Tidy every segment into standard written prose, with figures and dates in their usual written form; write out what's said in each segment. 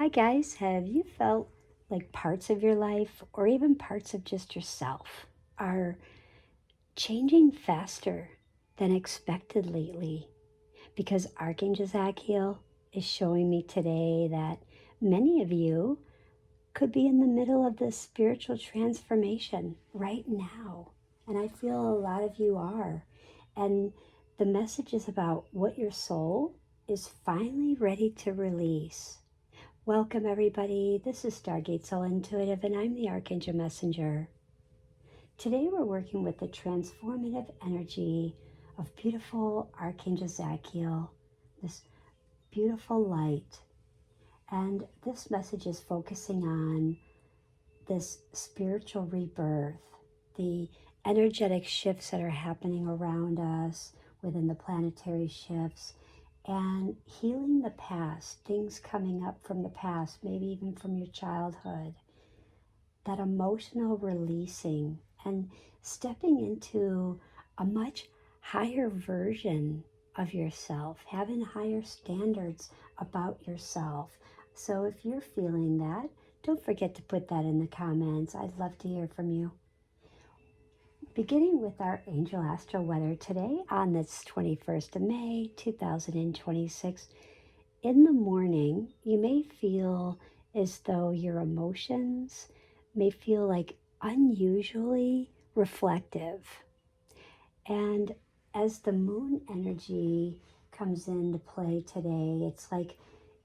Hi, guys. Have you felt like parts of your life or even parts of just yourself are changing faster than expected lately? Because Archangel Zadkiel is showing me today that many of you could be in the middle of this spiritual transformation right now. And I feel a lot of you are. And the message is about what your soul is finally ready to release. Welcome, everybody. This is Stargate Soul Intuitive, and I'm the Archangel Messenger. Today, we're working with the transformative energy of beautiful Archangel Zadkiel, this beautiful light. And this message is focusing on this spiritual rebirth, the energetic shifts that are happening around us within the planetary shifts, and healing the past, things coming up from the past, maybe even from your childhood, that emotional releasing and stepping into a much higher version of yourself, having higher standards about yourself. So if you're feeling that, don't forget to put that in the comments. I'd love to hear from you. Beginning with our Angel Astro Weather today on this 21st of May, 2026. In the morning, you may feel as though your emotions may feel like unusually reflective. And as the moon energy comes into play today, it's like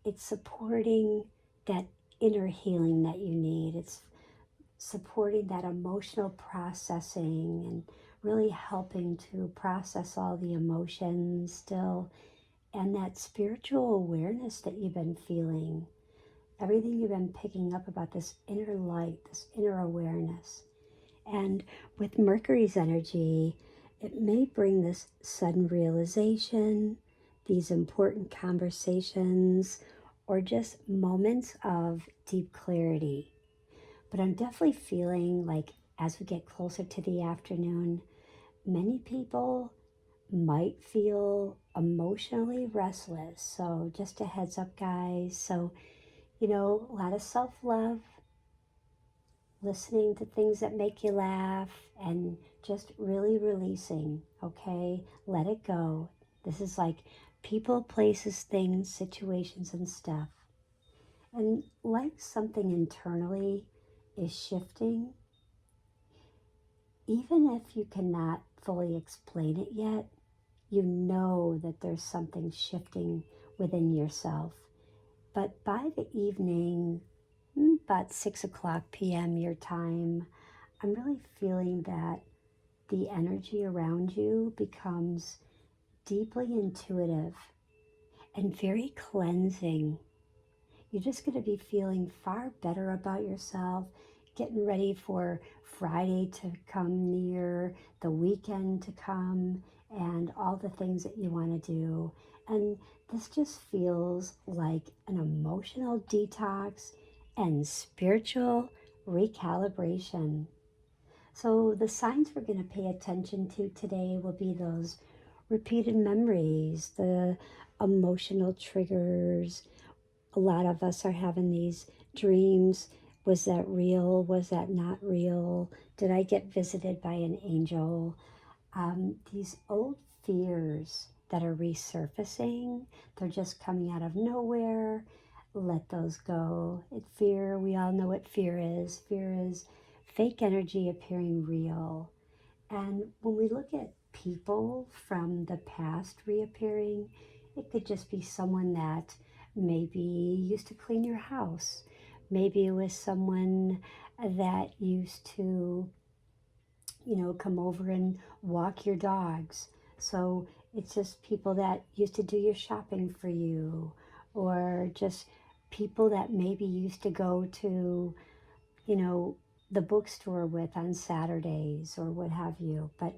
it's supporting that inner healing that you need. It's supporting that emotional processing and really helping to process all the emotions still, and that spiritual awareness that you've been feeling, everything you've been picking up about this inner light, this inner awareness. And with Mercury's energy, it may bring this sudden realization, these important conversations, or just moments of deep clarity. But I'm definitely feeling like as we get closer to the afternoon, many people might feel emotionally restless. So just a heads up, guys. So, a lot of self-love, listening to things that make you laugh, and just really releasing, okay? Let it go. This is like people, places, things, situations, and stuff. And like something internally is shifting, even if you cannot fully explain it yet, you know that there's something shifting within yourself. But by the evening, about 6 o'clock p.m. your time, I'm really feeling that the energy around you becomes deeply intuitive and very cleansing. You're just going to be feeling far better about yourself, getting ready for Friday to come near, the weekend to come, and all the things that you want to do. And this just feels like an emotional detox and spiritual recalibration. So the signs we're going to pay attention to today will be those repeated memories, the emotional triggers. A lot of us are having these dreams. Was that real? Was that not real? Did I get visited by an angel? These old fears that are resurfacing, they're just coming out of nowhere. Let those go. Fear, we all know what fear is. Fear is fake energy appearing real. And when we look at people from the past reappearing, it could just be someone that maybe used to clean your house. Maybe it was someone that used to, come over and walk your dogs. So it's just people that used to do your shopping for you, or just people that maybe used to go to, you know, the bookstore with on Saturdays or what have you. But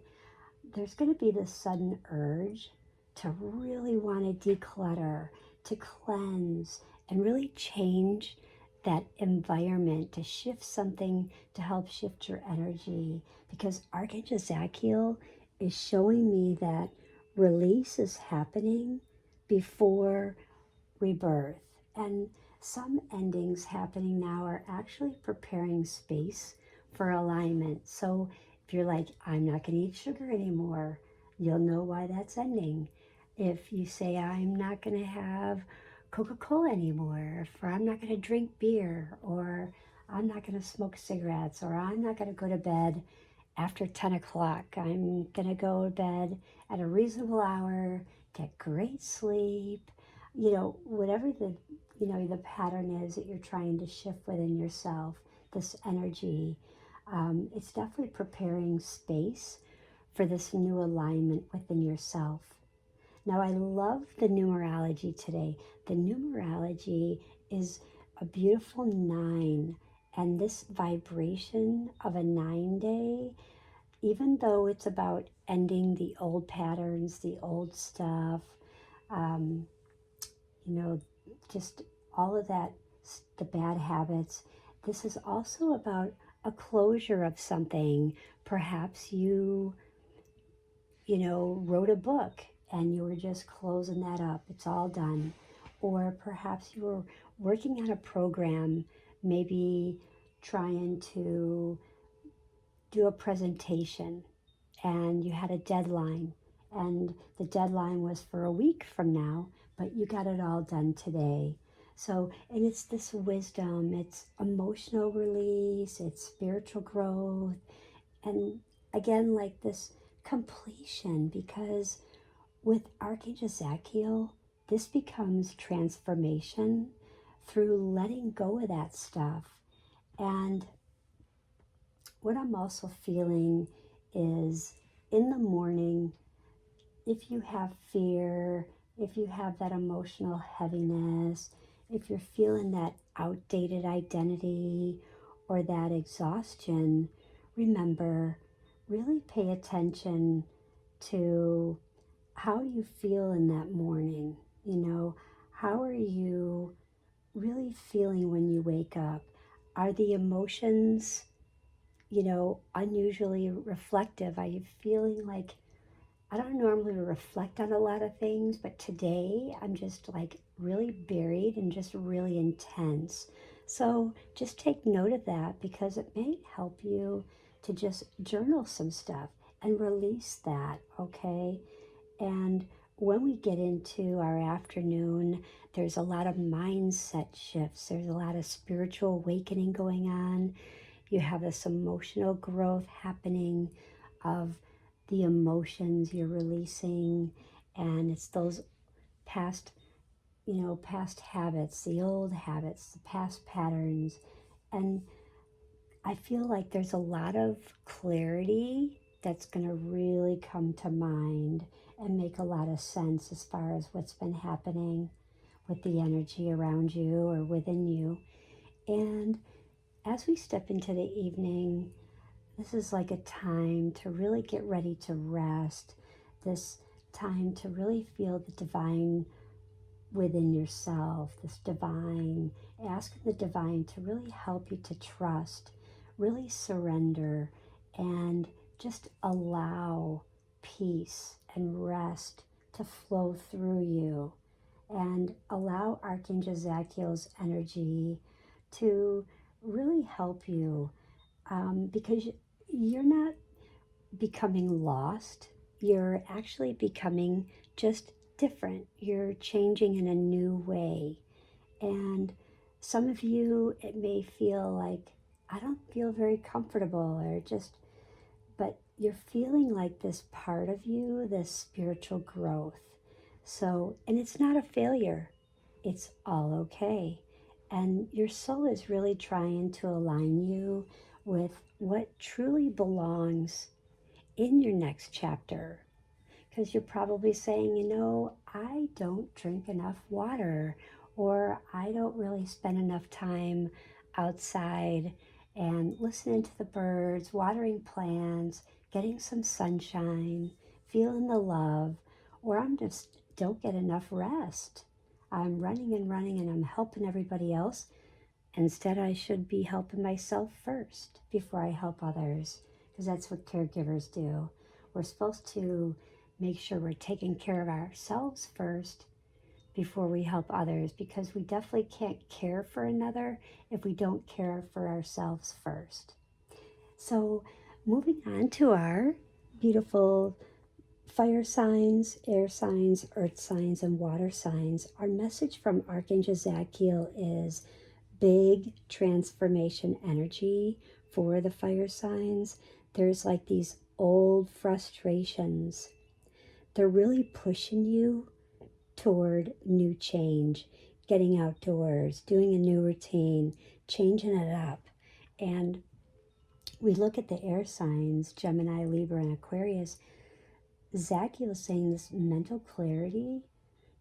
there's going to be this sudden urge to really want to declutter, to cleanse, and really change that environment, to shift something to help shift your energy. Because Archangel Zadkiel is showing me that release is happening before rebirth. And some endings happening now are actually preparing space for alignment. So if you're like, I'm not going to eat sugar anymore, you'll know why that's ending. If you say, I'm not going to have Coca-Cola anymore, or I'm not going to drink beer, or I'm not going to smoke cigarettes, or I'm not going to go to bed after 10 o'clock. I'm going to go to bed at a reasonable hour, get great sleep, whatever the pattern is that you're trying to shift within yourself, this energy, it's definitely preparing space for this new alignment within yourself. Now, I love the numerology today. The numerology is a beautiful 9, and this vibration of a 9-day, even though it's about ending the old patterns, the old stuff, um, just all of that, the bad habits, this is also about a closure of something. Perhaps wrote a book and you were just closing that up. It's all done. Or perhaps you were working on a program, maybe trying to do a presentation and you had a deadline and the deadline was for a week from now, but you got it all done today. So, and it's this wisdom, it's emotional release, it's spiritual growth, and again, like this completion, because with Archangel Zadkiel, this becomes transformation through letting go of that stuff. And what I'm also feeling is in the morning, if you have fear, if you have that emotional heaviness, if you're feeling that outdated identity or that exhaustion, remember, really pay attention to how you feel in that morning. How are you really feeling when you wake up? Are the emotions, unusually reflective? Are you feeling like, I don't normally reflect on a lot of things, but today I'm just like really buried and just really intense. So just take note of that, because it may help you to just journal some stuff and release that, okay? And when we get into our afternoon, there's a lot of mindset shifts. There's a lot of spiritual awakening going on. You have this emotional growth happening of the emotions you're releasing, and it's those past habits, the old habits, the past patterns. And I feel like there's a lot of clarity that's going to really come to mind and make a lot of sense as far as what's been happening with the energy around you or within you. And as we step into the evening, this is like a time to really get ready to rest, this time to really feel the divine within yourself, this divine, asking the divine to really help you to trust, really surrender, and just allow peace and rest to flow through you, and allow Archangel Zadkiel's energy to really help you, because you're not becoming lost. You're actually becoming just different. You're changing in a new way. And some of you, it may feel like, I don't feel very comfortable, or just, but you're feeling like this part of you, this spiritual growth. So, and it's not a failure. It's all okay. And your soul is really trying to align you with what truly belongs in your next chapter. Because you're probably saying, I don't drink enough water, or I don't really spend enough time outside and listening to the birds, watering plants, getting some sunshine, feeling the love, or I'm just don't get enough rest. I'm running and running and I'm helping everybody else. Instead, I should be helping myself first before I help others, because that's what caregivers do. We're supposed to make sure we're taking care of ourselves first before we help others, because we definitely can't care for another if we don't care for ourselves first. So moving on to our beautiful fire signs, air signs, earth signs, and water signs, our message from Archangel Zadkiel is big transformation energy for the fire signs. There's like these old frustrations. They're really pushing you toward new change, getting outdoors, doing a new routine, changing it up. And we look at the air signs, Gemini, Libra, and Aquarius. Zadkiel is saying this mental clarity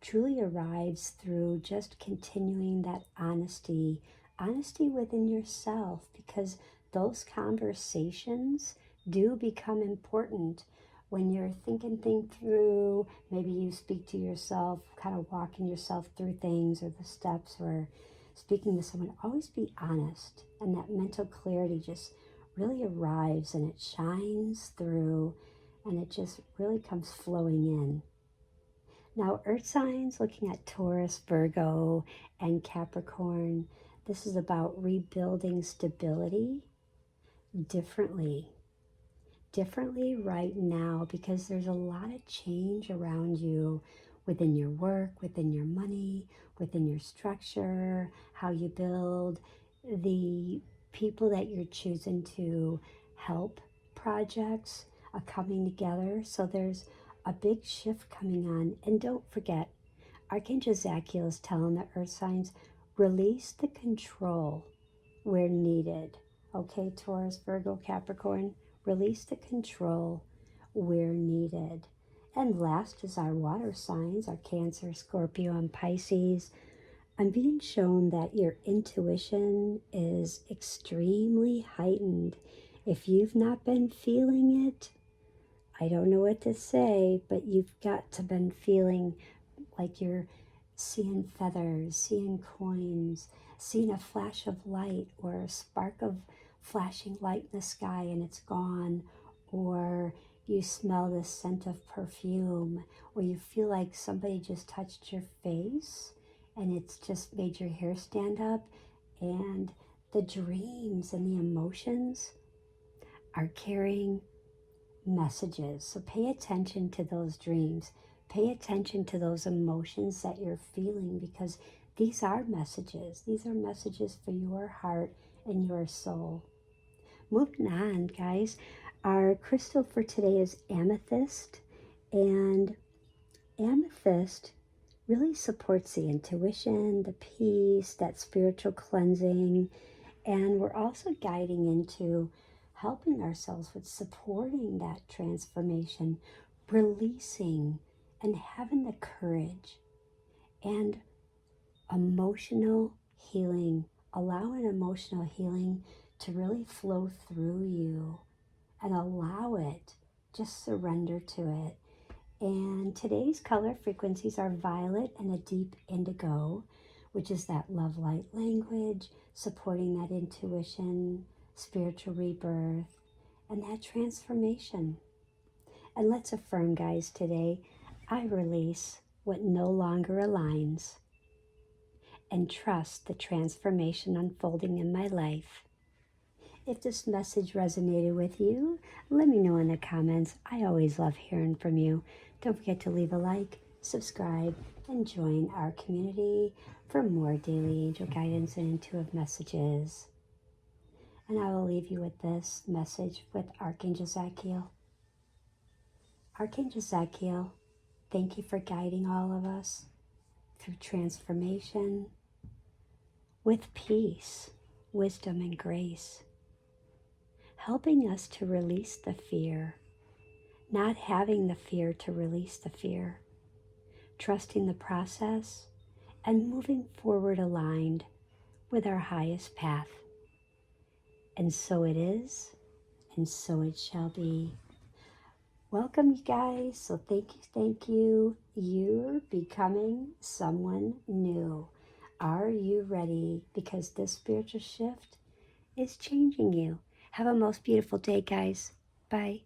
truly arrives through just continuing that honesty within yourself, because those conversations do become important when you're thinking things through. Maybe you speak to yourself, kind of walking yourself through things or the steps, or speaking to someone. Always be honest, and that mental clarity just really arrives and it shines through, and it just really comes flowing in. Now, earth signs, looking at Taurus, Virgo, and Capricorn, this is about rebuilding stability differently right now, because there's a lot of change around you, within your work, within your money, within your structure, how you build, the people that you're choosing to help projects are coming together. So there's a big shift coming on. And don't forget, Archangel Zadkiel is telling the earth signs, release the control where needed. Okay, Taurus, Virgo, Capricorn, release the control where needed. And last is our water signs, our Cancer, Scorpio, and Pisces. I'm being shown that your intuition is extremely heightened. If you've not been feeling it, I don't know what to say, but you've got to been feeling like you're seeing feathers, seeing coins, seeing a flash of light or a spark of flashing light in the sky and it's gone, or you smell the scent of perfume, or you feel like somebody just touched your face and it's just made your hair stand up. And the dreams and the emotions are carrying messages. So pay attention to those dreams. Pay attention to those emotions that you're feeling, because these are messages. These are messages for your heart and your soul. Moving on, guys. Our crystal for today is amethyst. And amethyst really supports the intuition, the peace, that spiritual cleansing. And we're also guiding into helping ourselves with supporting that transformation, releasing and having the courage, and emotional healing, allowing emotional healing to really flow through you and allow it, just surrender to it. And today's color frequencies are violet and a deep indigo, which is that love light language, supporting that intuition, spiritual rebirth, and that transformation. And let's affirm, guys, today, I release what no longer aligns and trust the transformation unfolding in my life. If this message resonated with you, let me know in the comments. I always love hearing from you. Don't forget to leave a like, subscribe, and join our community for more daily angel guidance and intuitive messages. And I will leave you with this message with Archangel Zadkiel. Archangel Zadkiel, thank you for guiding all of us through transformation with peace, wisdom, and grace, helping us to release the fear, not having the fear to release the fear, trusting the process, and moving forward aligned with our highest path. And so it is, and so it shall be. Welcome, you guys. So thank you. You're becoming someone new. Are you ready? Because this spiritual shift is changing you. Have a most beautiful day, guys. Bye.